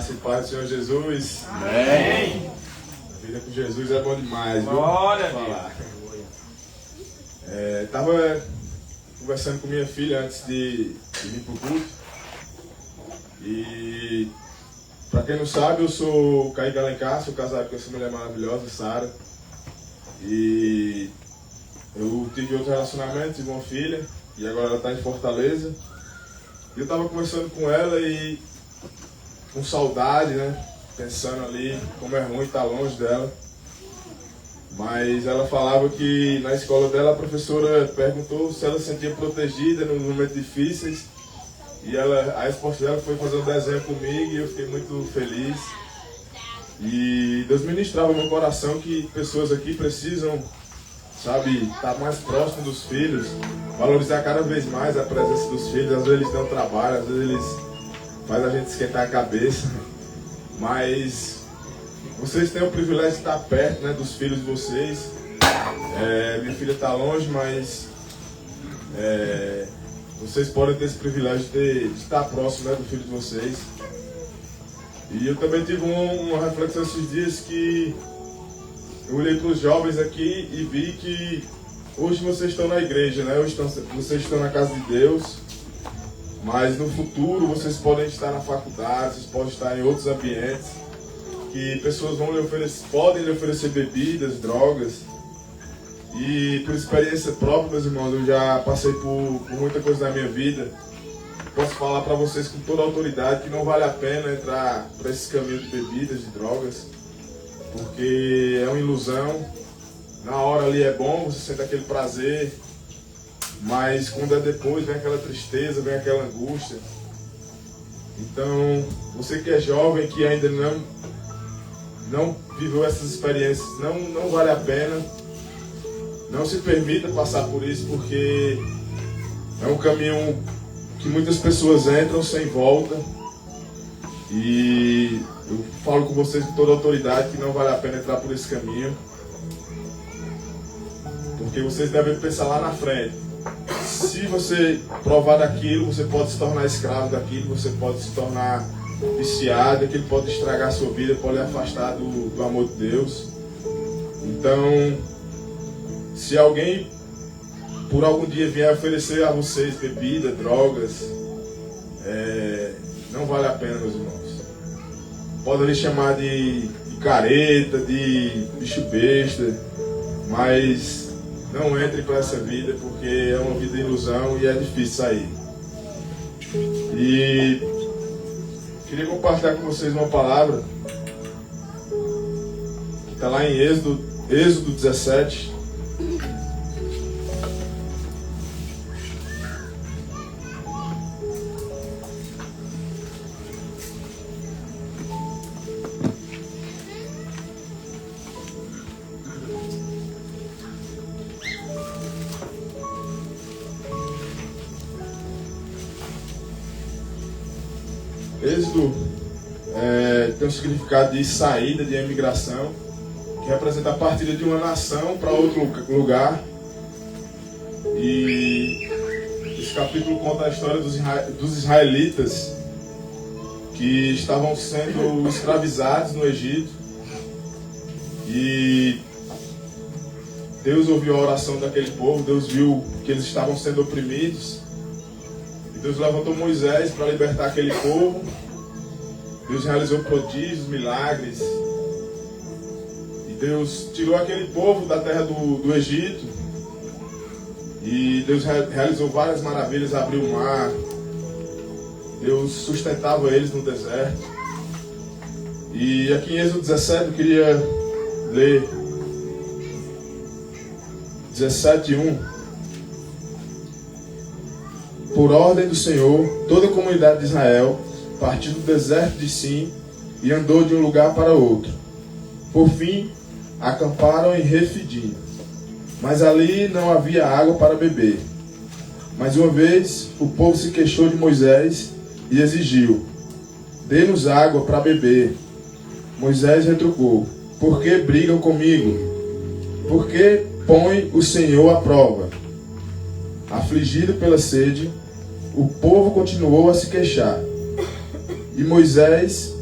Graça e paz do Senhor Jesus. Amém. A vida com Jesus é bom demais, viu? Glória a falar. Tava conversando com minha filha antes de vir pro culto. E pra quem não sabe, eu sou o Kaique Alencar, sou casado com essa mulher maravilhosa, Sara. E eu tive outro relacionamento, tive uma filha, e agora ela está em Fortaleza. E eu estava conversando com ela e com saudade, né? Pensando ali como é ruim estar longe dela. Mas ela falava que na escola dela a professora perguntou se ela se sentia protegida nos momentos difíceis. E a resposta dela foi fazer um desenho comigo e eu fiquei muito feliz. E Deus ministrava no meu coração que pessoas aqui precisam, sabe, estar mais próximo dos filhos, valorizar cada vez mais a presença dos filhos. Às vezes eles dão trabalho, às vezes eles fazem a gente esquentar a cabeça, mas vocês têm o privilégio de estar perto, né, dos filhos de vocês. Minha filha está longe, mas vocês podem ter esse privilégio de estar próximo, né, do filho de vocês. E eu também tive uma reflexão esses dias que eu olhei para os jovens aqui e vi que hoje vocês estão na igreja, né? Hoje vocês estão na casa de Deus, mas no futuro vocês podem estar na faculdade, vocês podem estar em outros ambientes, que pessoas podem lhe oferecer bebidas, drogas. E por experiência própria, meus irmãos, eu já passei por muita coisa na minha vida. Posso falar para vocês com toda a autoridade que não vale a pena entrar por esse caminho de bebidas, de drogas, porque é uma ilusão. Na hora ali é bom, você sente aquele prazer, mas quando é depois vem aquela tristeza, vem aquela angústia. Então, você que é jovem, que ainda não viveu essas experiências, não vale a pena. Não se permita passar por isso, porque é um caminho que muitas pessoas entram sem volta. E eu falo com vocês com toda a autoridade que não vale a pena entrar por esse caminho, porque vocês devem pensar lá na frente. Se você provar daquilo, você pode se tornar escravo daquilo, você pode se tornar viciado, aquilo pode estragar a sua vida, pode lhe afastar do amor de Deus. Então, se alguém por algum dia vier oferecer a vocês bebida, drogas, não vale a pena, meus irmãos. Podem lhe chamar de careta, de bicho besta, mas não entre para essa vida, porque é uma vida de ilusão e é difícil sair. E queria compartilhar com vocês uma palavra que está lá em Êxodo 17. Êxodo tem um significado de saída, de emigração, que representa a partida de uma nação para outro lugar. E esse capítulo conta a história dos israelitas que estavam sendo escravizados no Egito. E Deus ouviu a oração daquele povo, Deus viu que eles estavam sendo oprimidos. Deus levantou Moisés para libertar aquele povo. Deus realizou prodígios, milagres. E Deus tirou aquele povo da terra do Egito. E Deus realizou várias maravilhas, abriu o mar. Deus sustentava eles no deserto. E aqui em Êxodo 17 eu queria ler 17:1. Por ordem do Senhor, toda a comunidade de Israel partiu do deserto de Sim e andou de um lugar para outro. Por fim, acamparam em Refidim, mas ali não havia água para beber. Mais uma vez, o povo se queixou de Moisés e exigiu: dê-nos água para beber. Moisés retrucou: por que brigam comigo? Por que põe o Senhor à prova? Afligido pela sede, o povo continuou a se queixar. E Moisés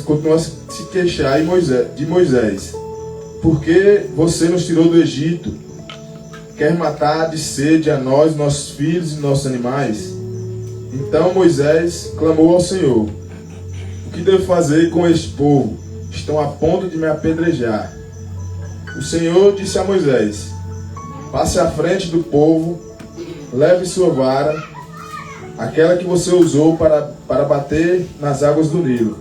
continuou a se queixar de Moisés. Porque você nos tirou do Egito, quer matar de sede a nós, nossos filhos e nossos animais? Então Moisés clamou ao Senhor: o que devo fazer com este povo? Estão a ponto de me apedrejar. O Senhor disse a Moisés: passe à frente do povo, leve sua vara, aquela que você usou para bater nas águas do Nilo,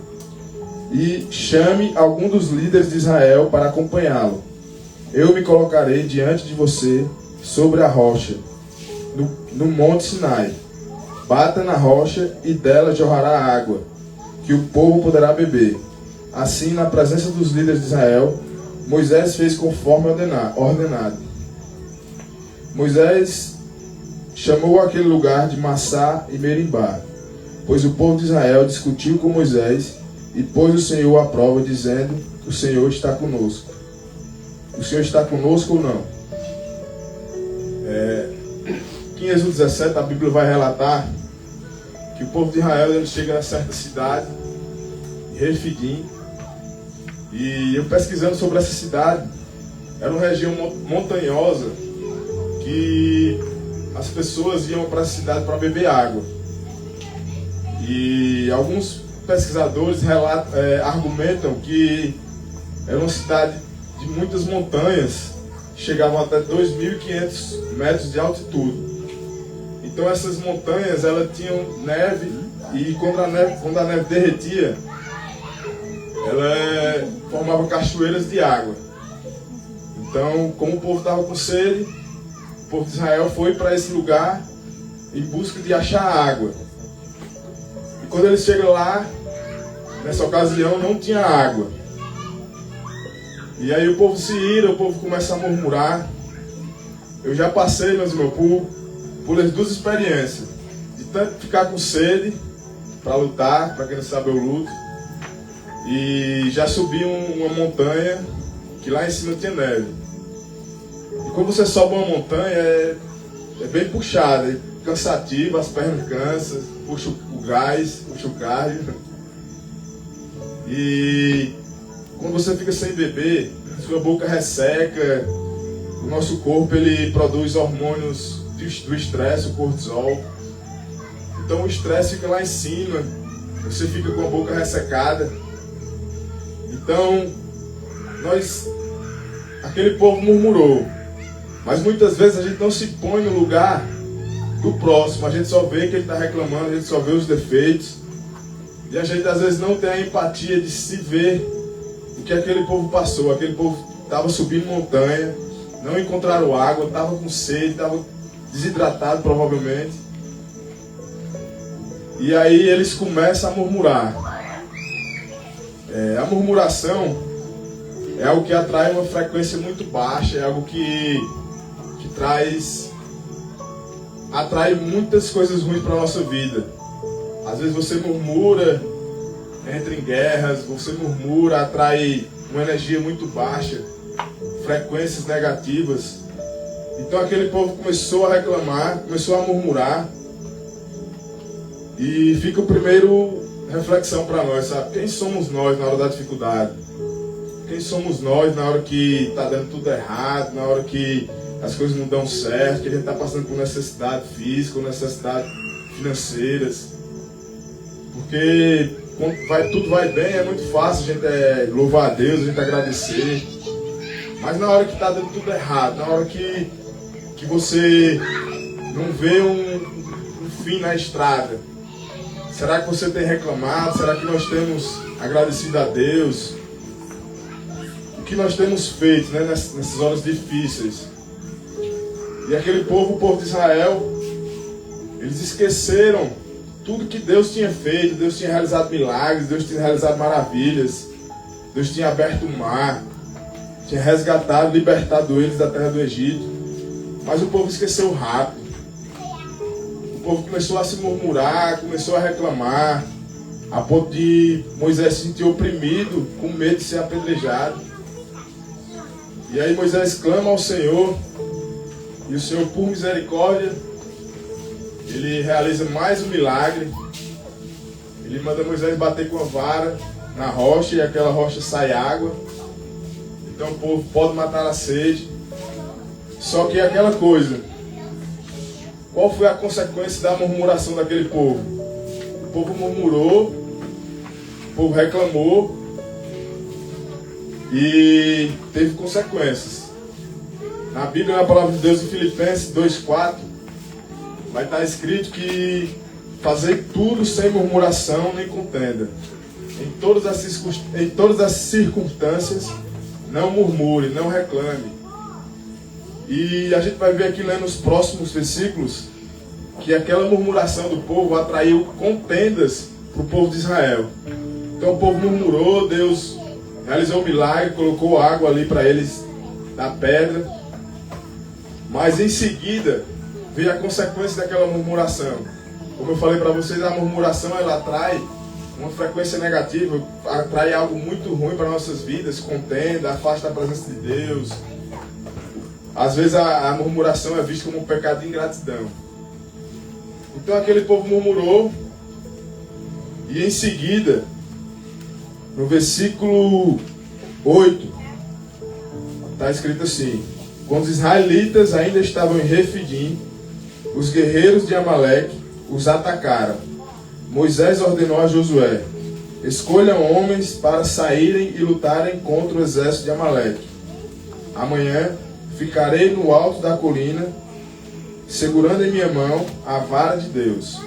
e chame algum dos líderes de Israel para acompanhá-lo. Eu me colocarei diante de você sobre a rocha, no monte Sinai. Bata na rocha e dela jorrará água, que o povo poderá beber. Assim, na presença dos líderes de Israel, Moisés fez conforme ordenado. Moisés chamou aquele lugar de Massá e Merimbá, pois o povo de Israel discutiu com Moisés e pôs o Senhor à prova, dizendo: o Senhor está conosco. O Senhor está conosco ou não? Aqui em Êxodo 17 a Bíblia vai relatar que o povo de Israel ele chega a certa cidade, Refidim, e eu pesquisando sobre essa cidade, era uma região montanhosa que as pessoas iam para a cidade para beber água. E alguns pesquisadores argumentam que era uma cidade de muitas montanhas, chegavam até 2.500 metros de altitude. Então essas montanhas elas tinham neve, e quando a neve derretia, ela formava cachoeiras de água. Então, como o povo estava com sede, o povo de Israel foi para esse lugar em busca de achar água. E quando eles chegam lá, nessa ocasião não tinha água. E aí o povo se ira, o povo começa a murmurar. Eu já passei, meus irmãos, por as duas experiências. De tanto ficar com sede para lutar, para quem não sabe eu luto. E já subi uma montanha que lá em cima tinha neve. E quando você sobe uma montanha é bem puxada, é cansativo, as pernas cansam, puxa o gás, puxa o cardio. E quando você fica sem beber, sua boca resseca, o nosso corpo ele produz hormônios do estresse, o cortisol. Então o estresse fica lá em cima, você fica com a boca ressecada. Então, aquele povo murmurou, mas muitas vezes a gente não se põe no lugar do próximo, a gente só vê que ele está reclamando, a gente só vê os defeitos, e a gente às vezes não tem a empatia de se ver o que aquele povo passou. Aquele povo estava subindo montanha, não encontraram água, estava com sede, estava desidratado provavelmente, e aí eles começam a murmurar. A murmuração é algo que atrai uma frequência muito baixa, é algo que atrai muitas coisas ruins para a nossa vida. Às vezes você murmura, entra em guerras, você murmura, atrai uma energia muito baixa, frequências negativas. Então aquele povo começou a reclamar, começou a murmurar, e fica o primeiro reflexão para nós, sabe? Quem somos nós na hora da dificuldade? Quem somos nós na hora que está dando tudo errado, na hora que as coisas não dão certo, que a gente está passando por necessidade física ou necessidades financeiras? Porque quando tudo vai bem é muito fácil a gente louvar a Deus, a gente agradecer. Mas na hora que está dando tudo errado, na hora que você não vê um fim na estrada, será que você tem reclamado? Será que nós temos agradecido a Deus? O que nós temos feito, né, nessas horas difíceis? E aquele povo, o povo de Israel, eles esqueceram tudo que Deus tinha feito. Deus tinha realizado milagres, Deus tinha realizado maravilhas, Deus tinha aberto o mar, tinha resgatado, libertado eles da terra do Egito. Mas o povo esqueceu rápido. O povo começou a se murmurar, começou a reclamar, a ponto de Moisés se sentir oprimido, com medo de ser apedrejado. E aí Moisés clama ao Senhor, e o Senhor, por misericórdia, ele realiza mais um milagre. Ele manda Moisés bater com a vara na rocha e aquela rocha sai água. Então o povo pode matar a sede. Só que aquela coisa, qual foi a consequência da murmuração daquele povo? O povo murmurou, o povo reclamou e teve consequências. Na Bíblia, na palavra de Deus, em Filipenses 2,4, vai estar escrito que fazei tudo sem murmuração nem contenda. Em todas as circunstâncias, não murmure, não reclame. E a gente vai ver aqui lendo os próximos versículos que aquela murmuração do povo atraiu contendas para o povo de Israel. Então o povo murmurou, Deus realizou um milagre, colocou água ali para eles da pedra. Mas em seguida veio a consequência daquela murmuração. Como eu falei para vocês, a murmuração ela atrai uma frequência negativa, atrai algo muito ruim para nossas vidas, contenda, afasta a presença de Deus. Às vezes a murmuração é vista como um pecado de ingratidão. Então aquele povo murmurou e em seguida, no versículo 8, está escrito assim: quando os israelitas ainda estavam em Refidim, os guerreiros de Amaleque os atacaram. Moisés ordenou a Josué: escolham homens para saírem e lutarem contra o exército de Amaleque. Amanhã ficarei no alto da colina, segurando em minha mão a vara de Deus.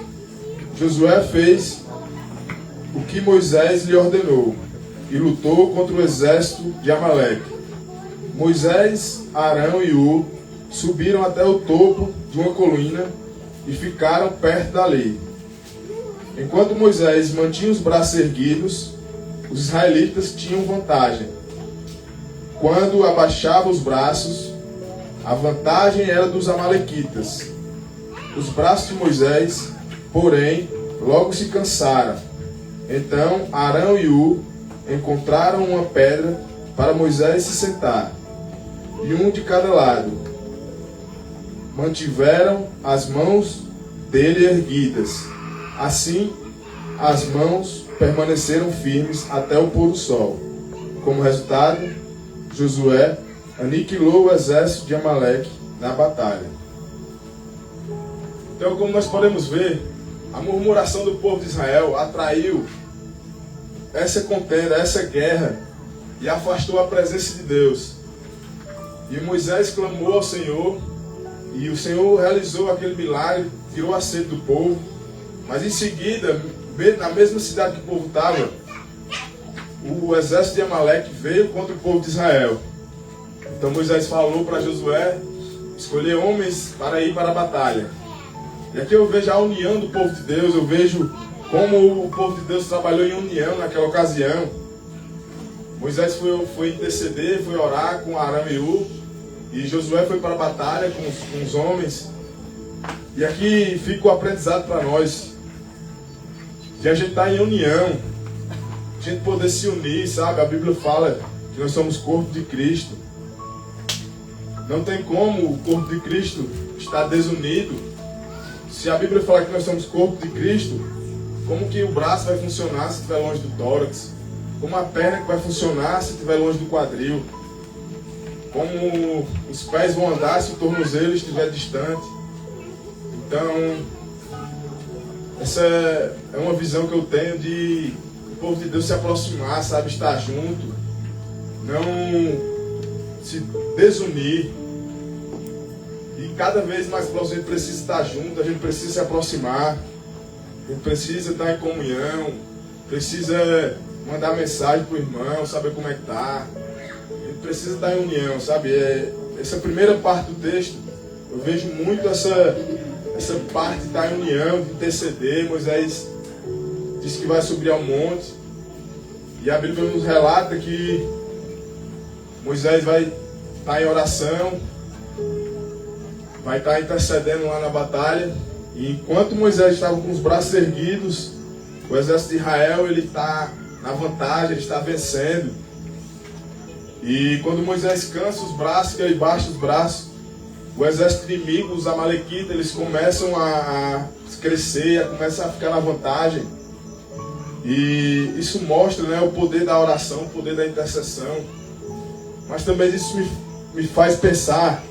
Josué fez o que Moisés lhe ordenou e lutou contra o exército de Amaleque. Moisés, Arão e Ur subiram até o topo de uma colina e ficaram perto dali. Enquanto Moisés mantinha os braços erguidos, os israelitas tinham vantagem. Quando abaixava os braços, a vantagem era dos amalequitas. Os braços de Moisés, porém, logo se cansaram. Então Arão e Ur encontraram uma pedra para Moisés se sentar, e um de cada lado. Mantiveram as mãos dele erguidas. Assim, as mãos permaneceram firmes até o pôr do sol. Como resultado, Josué aniquilou o exército de Amaleque na batalha. Então, como nós podemos ver, a murmuração do povo de Israel atraiu essa contenda, essa guerra, e afastou a presença de Deus. E Moisés clamou ao Senhor, e o Senhor realizou aquele milagre, tirou a sede do povo. Mas em seguida, na mesma cidade que o povo estava, o exército de Amaleque veio contra o povo de Israel. Então Moisés falou para Josué escolher homens para ir para a batalha. E aqui eu vejo a união do povo de Deus, eu vejo como o povo de Deus trabalhou em união naquela ocasião. Moisés foi interceder, foi orar com Arão e Ur, e Josué foi para a batalha com os homens. E aqui fica o aprendizado para nós, de a gente estar em união, a gente poder se unir, sabe? A Bíblia fala que nós somos corpo de Cristo. Não tem como o corpo de Cristo estar desunido. Se a Bíblia fala que nós somos corpo de Cristo, como que o braço vai funcionar se estiver longe do tórax? Como a perna que vai funcionar se estiver longe do quadril? Como os pés vão andar se o tornozelo estiver distante? Então, essa é uma visão que eu tenho de o povo de Deus se aproximar, sabe? Estar junto, não se desunir. E cada vez mais próximo a gente precisa estar junto, a gente precisa se aproximar, a gente precisa estar em comunhão, precisa mandar mensagem para o irmão, saber como é que está. A gente precisa estar em união, sabe? Essa primeira parte do texto, eu vejo muito essa parte de estar em união, de interceder. Moisés disse que vai subir ao monte, e a Bíblia nos relata que Moisés vai estar em oração, vai estar intercedendo lá na batalha. E enquanto Moisés estava com os braços erguidos, o exército de Israel ele está na vantagem, ele está vencendo. E quando Moisés cansa os braços, que ele baixa os braços, o exército inimigo, os amalequitas, eles começam a crescer, começam a ficar na vantagem. E isso mostra, né, o poder da oração, o poder da intercessão. Mas também isso me faz pensar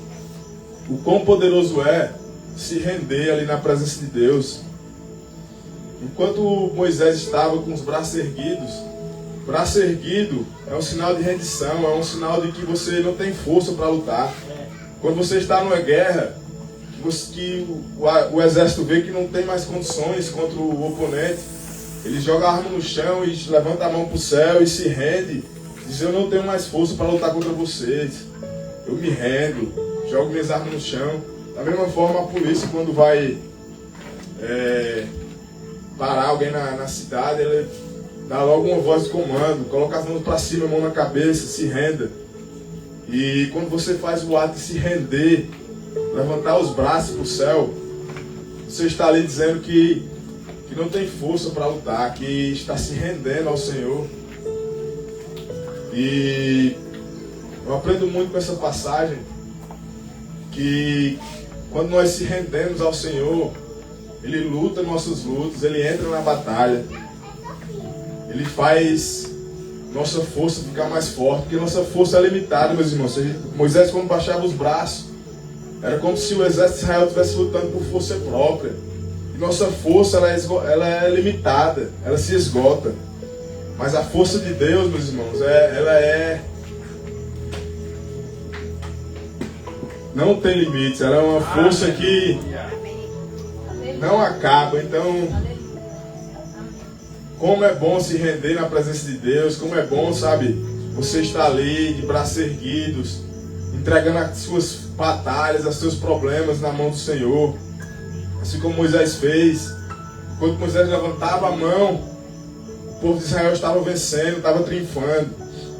o quão poderoso é se render ali na presença de Deus. Enquanto Moisés estava com os braços erguidos, braço erguido é um sinal de rendição, é um sinal de que você não tem força para lutar. Quando você está numa guerra, que o exército vê que não tem mais condições contra o oponente, ele joga a arma no chão e levanta a mão para o céu e se rende. Diz: eu não tenho mais força para lutar contra vocês. Eu me rendo, jogo minhas armas no chão. Da mesma forma, a polícia, quando vai parar alguém na cidade, ele dá logo uma voz de comando, coloca as mãos para cima, a mão na cabeça, se renda. E quando você faz o ato de se render, levantar os braços para o céu, você está ali dizendo que não tem força para lutar, que está se rendendo ao Senhor. E eu aprendo muito com essa passagem, que quando nós se rendemos ao Senhor, Ele luta nossas lutas, Ele entra na batalha, Ele faz nossa força ficar mais forte, porque nossa força é limitada, meus irmãos. Moisés, quando baixava os braços, era como se o exército de Israel estivesse lutando por força própria. E nossa força ela é limitada, ela se esgota. Mas a força de Deus, meus irmãos, não tem limites. Ela é uma força que não acaba. Então, como é bom se render na presença de Deus, como é bom, sabe, você estar ali de braços erguidos, entregando as suas batalhas, os seus problemas na mão do Senhor. Assim como Moisés fez. Quando Moisés levantava a mão, o povo de Israel estava vencendo, estava triunfando.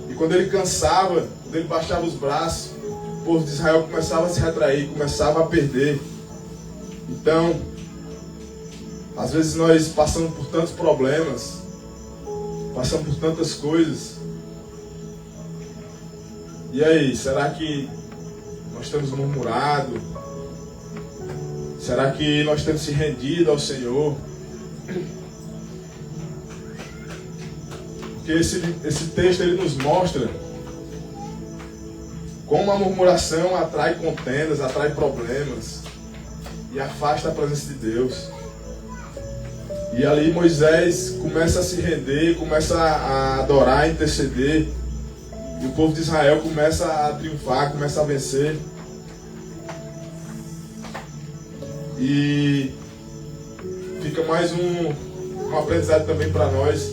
E quando ele cansava, quando ele baixava os braços, o povo de Israel começava a se retrair, começava a perder. Então, às vezes nós passamos por tantos problemas, passamos por tantas coisas. E aí, será que nós temos murmurado? Será que nós temos se rendido ao Senhor? Porque esse texto ele nos mostra como a murmuração atrai contendas, atrai problemas e afasta a presença de Deus. E ali Moisés começa a se render, começa a adorar, a interceder. E o povo de Israel começa a triunfar, começa a vencer. E fica mais um aprendizado também para nós,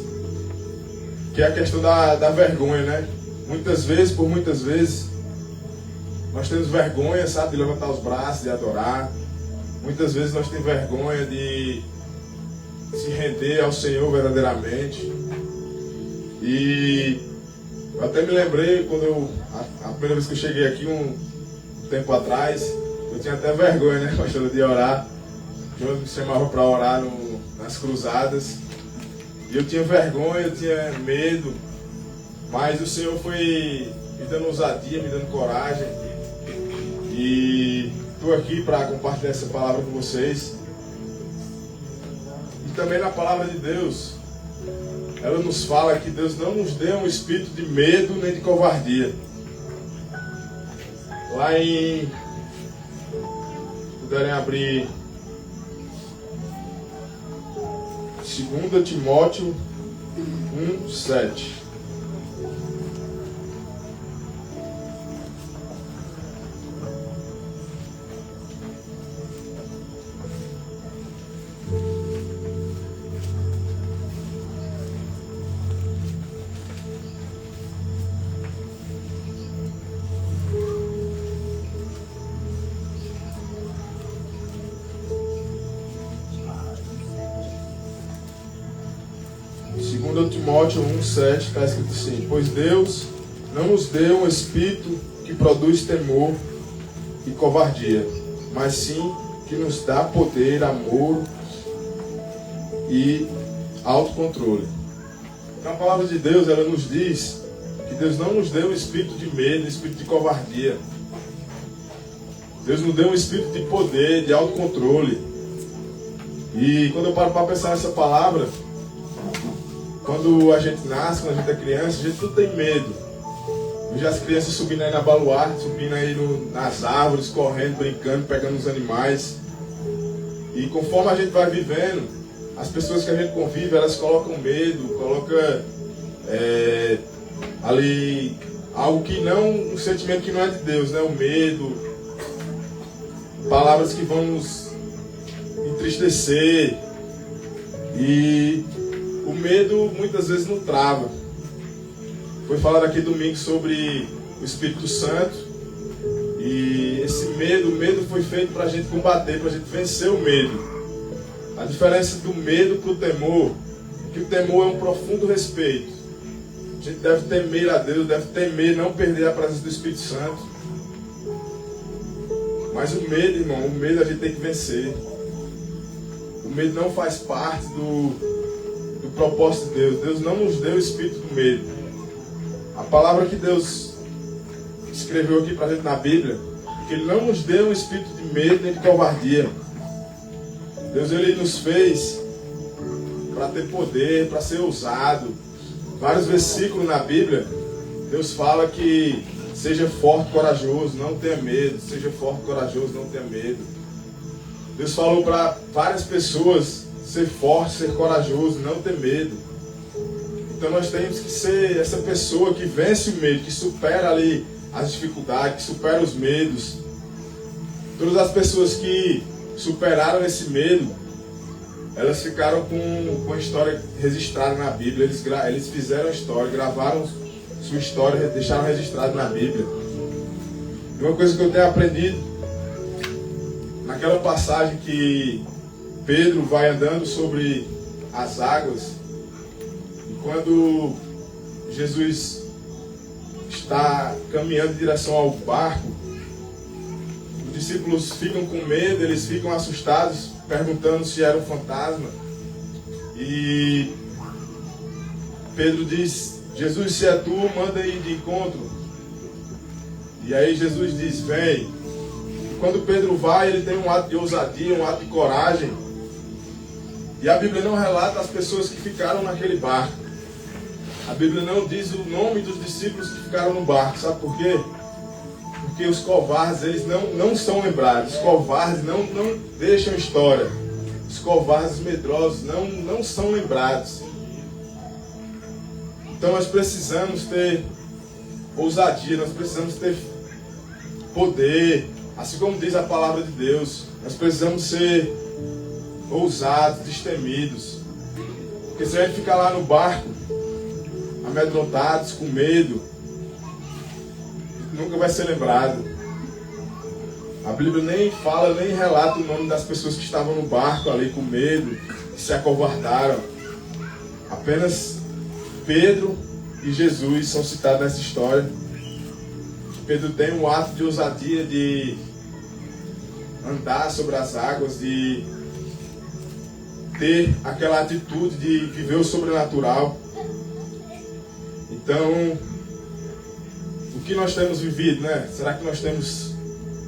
que é a questão da vergonha, né? Muitas vezes, nós temos vergonha, sabe, de levantar os braços, de adorar. Muitas vezes nós temos vergonha de se render ao Senhor verdadeiramente. E eu até me lembrei, quando a primeira vez que eu cheguei aqui, um tempo atrás, eu tinha até vergonha, né, pastor, de orar. Deus me chamava para orar nas cruzadas. E eu tinha vergonha, eu tinha medo. Mas o Senhor foi me dando ousadia, me dando coragem. E estou aqui para compartilhar essa palavra com vocês. E também na palavra de Deus, ela nos fala que Deus não nos deu um espírito de medo nem de covardia. Lá em... puderem abrir 2 Timóteo 1:7. Timóteo 1:7 está escrito assim: pois Deus não nos deu um espírito que produz temor e covardia, mas sim que nos dá poder, amor e autocontrole. Na palavra de Deus, ela nos diz que Deus não nos deu um espírito de medo, um espírito de covardia. Deus nos deu um espírito de poder, de autocontrole. E quando eu paro para pensar nessa palavra, quando a gente nasce, quando a gente é criança, a gente não tem medo. Veja as crianças subindo aí na baluarte, subindo aí nas árvores, correndo, brincando, pegando os animais. E conforme a gente vai vivendo, as pessoas que a gente convive, elas colocam medo, colocam ali algo que não, um sentimento que não é de Deus, né? O medo, palavras que vão nos entristecer. E o medo muitas vezes nos trava. Foi falado aqui domingo sobre o Espírito Santo. E esse medo, o medo foi feito para a gente combater, para a gente vencer o medo. A diferença do medo para o temor, é que o temor é um profundo respeito. A gente deve temer a Deus, deve temer não perder a presença do Espírito Santo. Mas o medo, irmão, o medo a gente tem que vencer. O medo não faz parte do propósito de Deus. Deus não nos deu o espírito do medo. A palavra que Deus escreveu aqui para a gente na Bíblia, que Ele não nos deu um espírito de medo nem de covardia. Deus, Ele nos fez para ter poder, para ser ousado. Vários versículos na Bíblia, Deus fala que seja forte e corajoso, não tenha medo. Seja forte e corajoso, não tenha medo. Deus falou para várias pessoas ser forte, ser corajoso, não ter medo. Então nós temos que ser essa pessoa que vence o medo, que supera ali as dificuldades, que supera os medos. Todas as pessoas que superaram esse medo, elas ficaram com a história registrada na Bíblia. Eles fizeram a história, gravaram sua história, deixaram registrado na Bíblia. E uma coisa que eu tenho aprendido, naquela passagem que Pedro vai andando sobre as águas, e quando Jesus está caminhando em direção ao barco, os discípulos ficam com medo, eles ficam assustados, perguntando se era um fantasma. E Pedro diz: Jesus, se é tu, manda ir de encontro. E aí Jesus diz: vem. E quando Pedro vai, ele tem um ato de ousadia, um ato de coragem. E a Bíblia não relata as pessoas que ficaram naquele barco. A Bíblia não diz o nome dos discípulos que ficaram no barco. Sabe por quê? Porque os covardes, eles não são lembrados. Os covardes não deixam história. Os covardes medrosos não são lembrados. Então nós precisamos ter ousadia, nós precisamos ter poder. Assim como diz a palavra de Deus, nós precisamos ser ousados, destemidos. Porque se a gente ficar lá no barco, amedrontados, com medo, nunca vai ser lembrado. A Bíblia nem fala, nem relata o nome das pessoas que estavam no barco ali com medo, que se acovardaram. Apenas Pedro e Jesus são citados nessa história. Pedro tem um ato de ousadia de andar sobre as águas, de ter aquela atitude de viver o sobrenatural. Então, o que nós temos vivido, né? Será que nós temos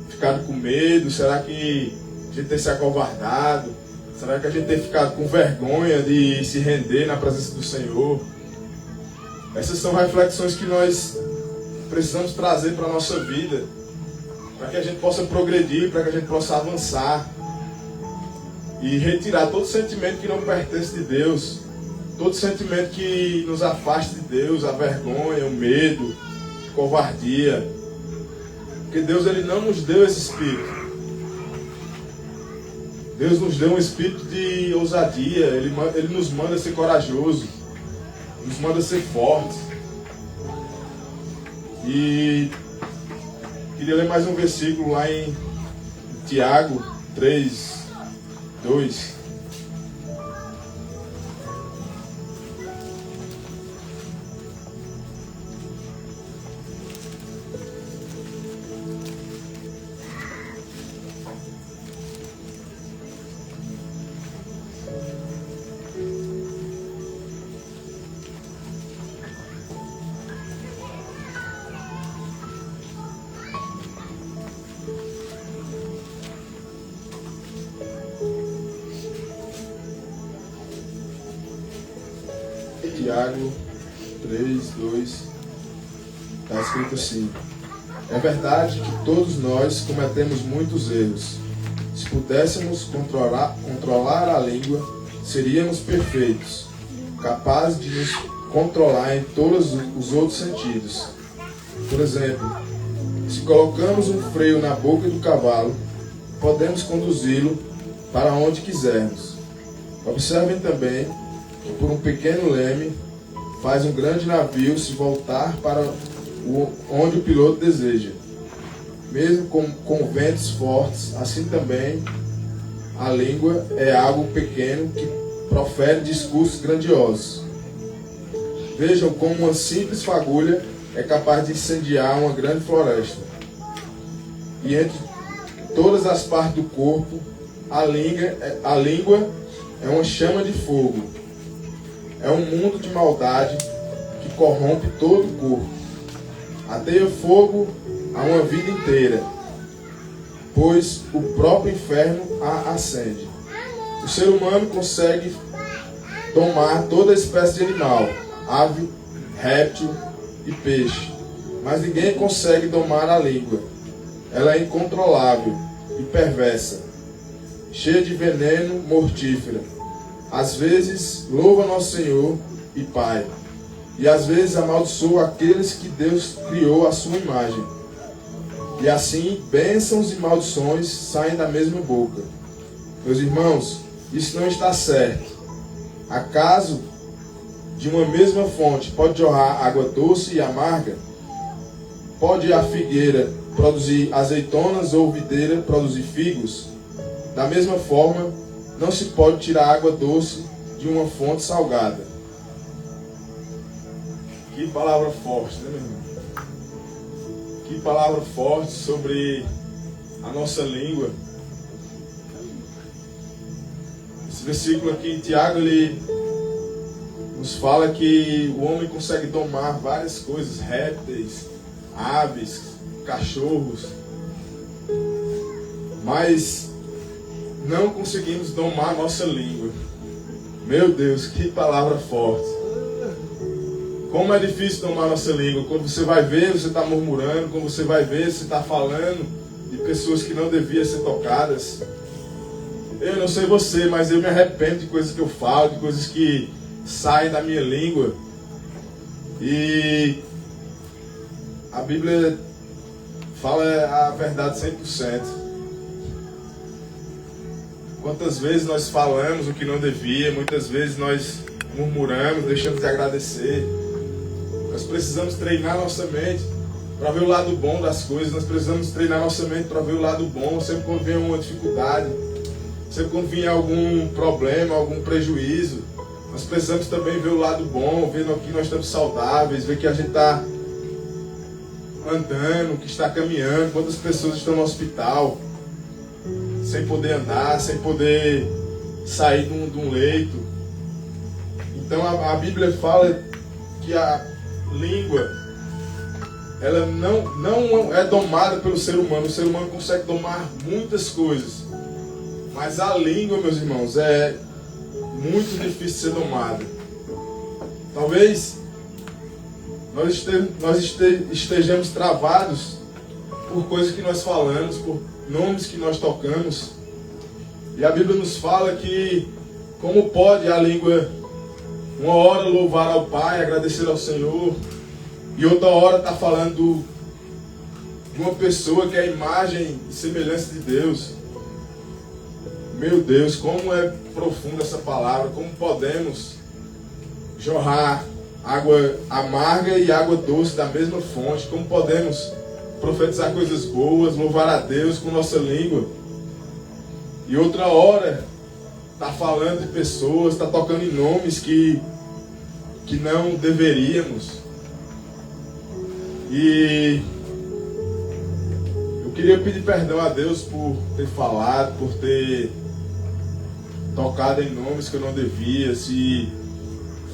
ficado com medo? Será que a gente tem se acovardado? Será que a gente tem ficado com vergonha de se render na presença do Senhor? Essas são reflexões que nós precisamos trazer para a nossa vida, para que a gente possa progredir, para que a gente possa avançar e retirar todo sentimento que não pertence de Deus, todo sentimento que nos afaste de Deus, a vergonha, o medo, a covardia. Porque Deus, Ele não nos deu esse espírito. Deus nos deu um espírito de ousadia. Ele nos manda ser corajoso, nos manda ser fortes. E queria ler mais um versículo lá em Tiago 3:2. Tiago 3:2, está escrito assim: é verdade que todos nós cometemos muitos erros. Se pudéssemos controlar a língua, seríamos perfeitos, capazes de nos controlar em todos os outros sentidos. Por exemplo, se colocamos um freio na boca do cavalo, podemos conduzi-lo para onde quisermos. Observem também que por um pequeno leme faz um grande navio se voltar para onde o piloto deseja. Mesmo com ventos fortes, assim também a língua é algo pequeno que profere discursos grandiosos. Vejam como uma simples fagulha é capaz de incendiar uma grande floresta. E entre todas as partes do corpo, a língua é uma chama de fogo. É um mundo de maldade que corrompe todo o corpo. Ateia fogo a uma vida inteira, pois o próprio inferno a acende. O ser humano consegue domar toda espécie de animal, ave, réptil e peixe, mas ninguém consegue domar a língua. Ela é incontrolável e perversa, cheia de veneno mortífero. Às vezes louva nosso Senhor e Pai, e às vezes amaldiçoa aqueles que Deus criou à sua imagem. E assim, bênçãos e maldições saem da mesma boca. Meus irmãos, isso não está certo. Acaso de uma mesma fonte pode jorrar água doce e amarga? Pode a figueira produzir azeitonas ou videira produzir figos? Da mesma forma, não se pode tirar água doce de uma fonte salgada. Que palavra forte, né, meu irmão? Que palavra forte sobre a nossa língua. Esse versículo aqui, Tiago, ele nos fala que o homem consegue domar várias coisas, répteis, aves, cachorros, mas não conseguimos domar a nossa língua. Meu Deus, que palavra forte. Como é difícil domar a nossa língua. Quando você vai ver, você está murmurando. Quando você vai ver, você está falando de pessoas que não deviam ser tocadas. Eu não sei você, mas eu me arrependo de coisas que eu falo, de coisas que saem da minha língua. E a Bíblia fala a verdade 100%. Quantas vezes nós falamos o que não devia, muitas vezes nós murmuramos, deixamos de agradecer. Nós precisamos treinar nossa mente para ver o lado bom das coisas. Nós precisamos treinar nossa mente para ver o lado bom. Sempre quando vem uma dificuldade, sempre quando vem algum problema, algum prejuízo, nós precisamos também ver o lado bom, ver que nós estamos saudáveis, ver que a gente está andando, que está caminhando. Quantas pessoas estão no hospital sem poder andar, sem poder sair de um leito. Então a Bíblia fala que a língua, ela não é domada pelo ser humano. O ser humano consegue domar muitas coisas, mas a língua, meus irmãos, é muito difícil de ser domada. Talvez nós estejamos travados por coisas que nós falamos, por nomes que nós tocamos. E a Bíblia nos fala que como pode a língua uma hora louvar ao Pai, agradecer ao Senhor, e outra hora está falando de uma pessoa que é a imagem e semelhança de Deus. Meu Deus, como é profunda essa palavra. Como podemos jorrar água amarga e água doce da mesma fonte? Como podemos profetizar coisas boas, louvar a Deus com nossa língua, e outra hora está falando de pessoas, está tocando em nomes que não deveríamos. E eu queria pedir perdão a Deus por ter falado, por ter tocado em nomes que eu não devia, se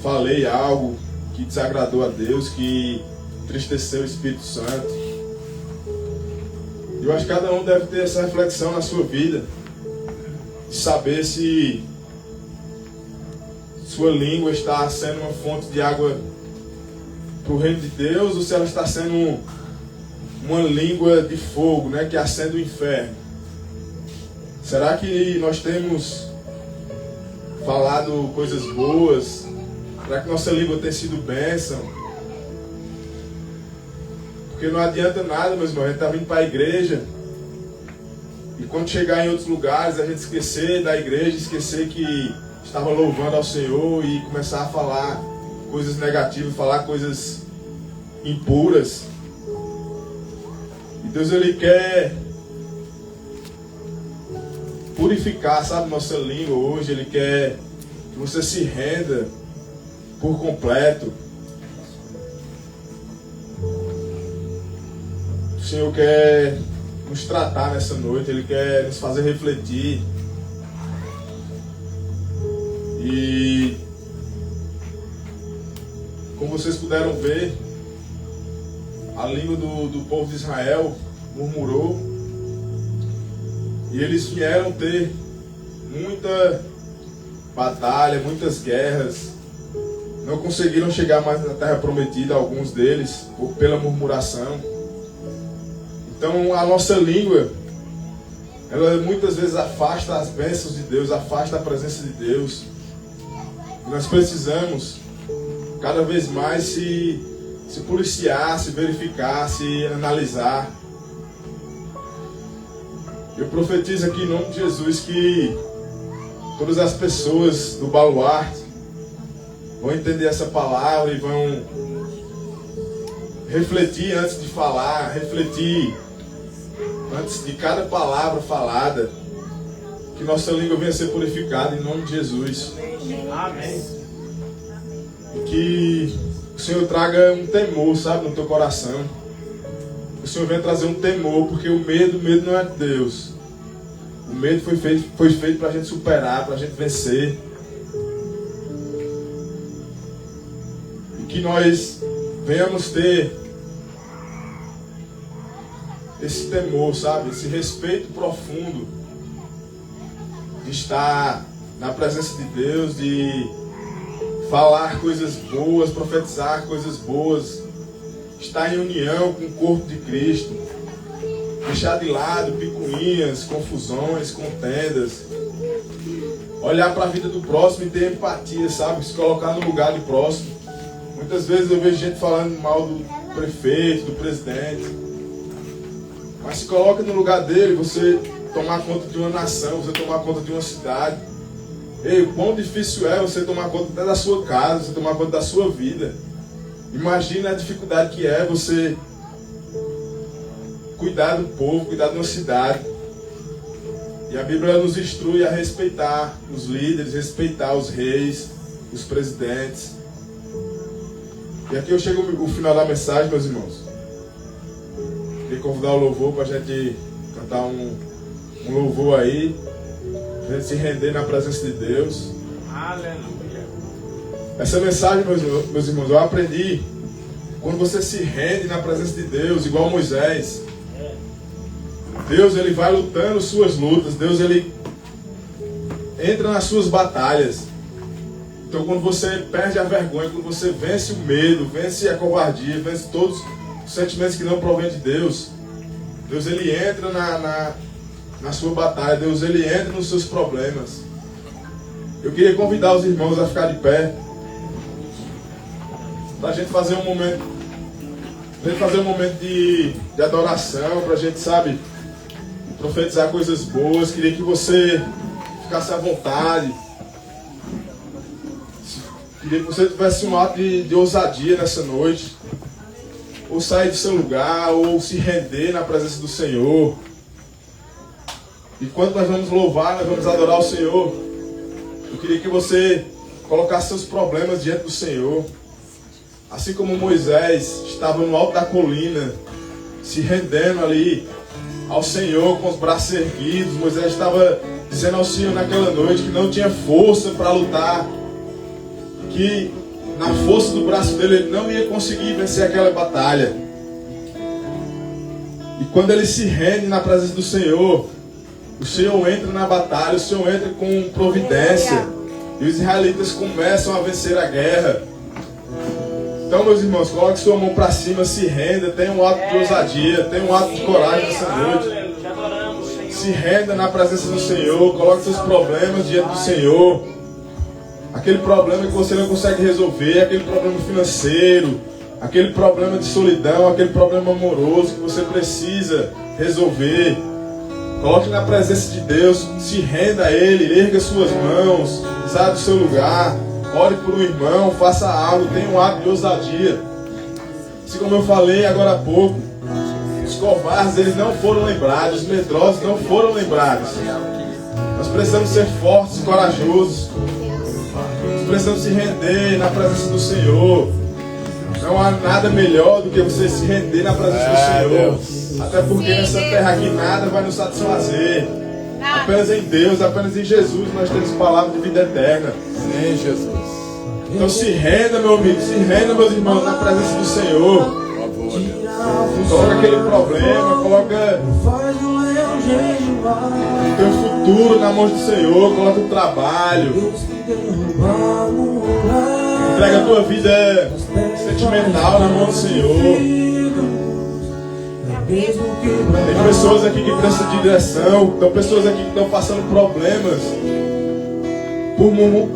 falei algo que desagradou a Deus, que entristeceu o Espírito Santo. Eu acho que cada um deve ter essa reflexão na sua vida, de saber se sua língua está sendo uma fonte de água para o reino de Deus, ou se ela está sendo uma língua de fogo, né, que acende o inferno. Será que nós temos falado coisas boas? Será que nossa língua tem sido bênção? Porque não adianta nada, meus irmãos, a gente está vindo para a igreja e quando chegar em outros lugares a gente esquecer da igreja, esquecer que estava louvando ao Senhor e começar a falar coisas negativas, falar coisas impuras. E Deus, Ele quer purificar, sabe, nossa língua hoje. Ele quer que você se renda por completo. O Senhor quer nos tratar nessa noite, Ele quer nos fazer refletir. E como vocês puderam ver, a língua do povo de Israel murmurou e eles vieram ter muita batalha, muitas guerras. Não conseguiram chegar mais na terra prometida, alguns deles, pela murmuração. Então a nossa língua, ela muitas vezes afasta as bênçãos de Deus, afasta a presença de Deus. E nós precisamos cada vez mais se policiar, se verificar, se analisar. Eu profetizo aqui em nome de Jesus que todas as pessoas do baluarte vão entender essa palavra e vão refletir antes de falar, refletir antes de cada palavra falada, que nossa língua venha a ser purificada em nome de Jesus. Amém. E que o Senhor traga um temor, sabe, no teu coração. O Senhor venha trazer um temor, porque o medo não é de Deus. O medo foi feito para a gente superar, para a gente vencer. E que nós venhamos ter esse temor, sabe, esse respeito profundo de estar na presença de Deus, de falar coisas boas, profetizar coisas boas, estar em união com o corpo de Cristo, deixar de lado picuinhas, confusões, contendas, olhar para a vida do próximo e ter empatia, sabe, se colocar no lugar do próximo. Muitas vezes eu vejo gente falando mal do prefeito, do presidente, mas se coloca no lugar dele, você tomar conta de uma nação, você tomar conta de uma cidade. Ei, o quão difícil é você tomar conta até da sua casa, você tomar conta da sua vida. Imagina a dificuldade que é você cuidar do povo, cuidar de uma cidade. E a Bíblia nos instrui a respeitar os líderes, respeitar os reis, os presidentes. E aqui eu chego ao final da mensagem, meus irmãos. Queria convidar o louvor para a gente cantar um louvor aí, para a gente se render na presença de Deus. Aleluia. Essa mensagem, meus irmãos, eu aprendi quando você se rende na presença de Deus, igual Moisés. Deus, Ele vai lutando suas lutas. Deus, Ele entra nas suas batalhas. Então, quando você perde a vergonha, quando você vence o medo, vence a covardia, vence todos os sentimentos que não provêm de Deus, Deus, Ele entra na sua batalha. Deus, Ele entra nos seus problemas. Eu queria convidar os irmãos a ficar de pé, para a gente fazer um momento, de adoração, para a gente, sabe, profetizar coisas boas. Queria que você ficasse à vontade. Queria que você tivesse um ato de ousadia nessa noite, ou sair do seu lugar, ou se render na presença do Senhor. E quando nós vamos louvar, nós vamos adorar o Senhor, eu queria que você colocasse seus problemas diante do Senhor. Assim como Moisés estava no alto da colina, se rendendo ali ao Senhor com os braços erguidos. Moisés estava dizendo ao Senhor naquela noite que não tinha força para lutar, que na força do braço dele ele não ia conseguir vencer aquela batalha. E quando ele se rende na presença do Senhor, o Senhor entra na batalha, o Senhor entra com providência. E os israelitas começam a vencer a guerra. Então, meus irmãos, coloque sua mão para cima, se renda, tenha um ato de ousadia, tenha um ato de coragem nessa noite. Se renda na presença do Senhor, coloque seus problemas diante do Senhor. Aquele problema que você não consegue resolver, aquele problema financeiro, aquele problema de solidão, aquele problema amoroso que você precisa resolver. Coloque na presença de Deus, se renda a Ele, erga suas mãos, saia do seu lugar, ore por um irmão, faça algo, tenha um ato de ousadia. Assim como eu falei agora há pouco, os covardes eles não foram lembrados, os medrosos não foram lembrados. Nós precisamos ser fortes e corajosos. Nós precisamos se render na presença do Senhor. Não há nada melhor do que você se render na presença do Senhor. Até porque nessa terra aqui nada vai nos satisfazer. Apenas em Deus, apenas em Jesus nós temos palavra de vida eterna. Sim, Jesus. Então se renda, meu amigo, se renda, meus irmãos, na presença do Senhor. Coloca aquele problema, coloca o teu futuro na mão do Senhor, coloca o trabalho. Entrega a tua vida sentimental na mão do Senhor. Tem pessoas aqui que precisam de direção. Tem pessoas aqui que estão passando problemas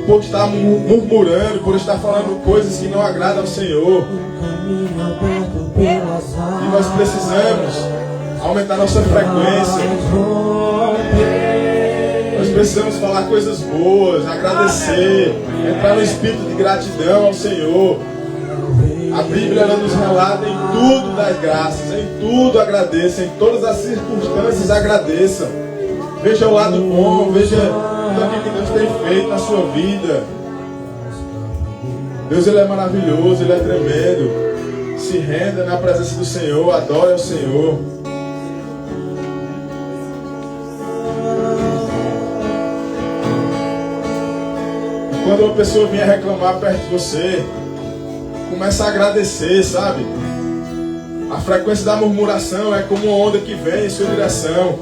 por estar murmurando, por estar falando coisas que não agradam ao Senhor. E nós precisamos aumentar nossa frequência. Nós precisamos falar coisas boas, agradecer, entrar no espírito de gratidão ao Senhor. A Bíblia ela nos relata em tudo das graças, em tudo agradeça, em todas as circunstâncias agradeçam. Veja o lado bom, veja tudo que Deus tem feito na sua vida. Deus ele é maravilhoso, ele é tremendo. Se renda na presença do Senhor, adore ao Senhor. E quando uma pessoa vier reclamar perto de você, começa a agradecer, sabe? A frequência da murmuração é como uma onda que vem em sua direção.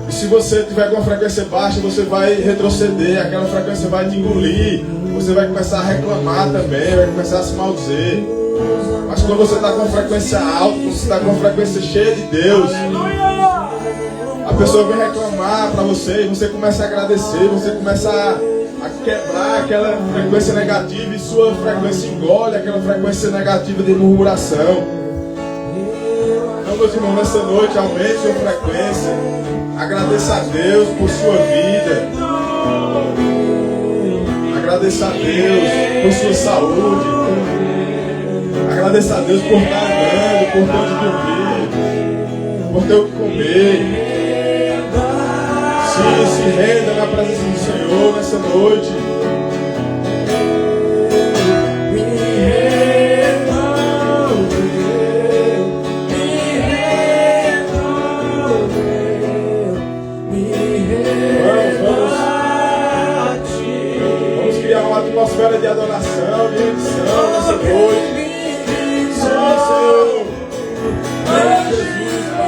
E se você tiver com uma frequência baixa, você vai retroceder, aquela frequência vai te engolir. Você vai começar a reclamar também, vai começar a se maldizer. Mas quando você está com uma frequência alta, quando você está com uma frequência cheia de Deus, a pessoa vem reclamar para você e você começa a agradecer, você começa a quebrar aquela frequência negativa e sua frequência engole aquela frequência negativa de murmuração. Então, meus irmãos, nessa noite, aumente sua frequência. Agradeça a Deus por sua vida. Agradeça a Deus por sua saúde. Agradeça a Deus por estar andando, por ter onde dormir, por ter o que comer. Se renda na presença do Senhor nessa noite. Vamos criar uma atmosfera de adoração, de rendição nessa noite. Sim, Senhor. Jesus.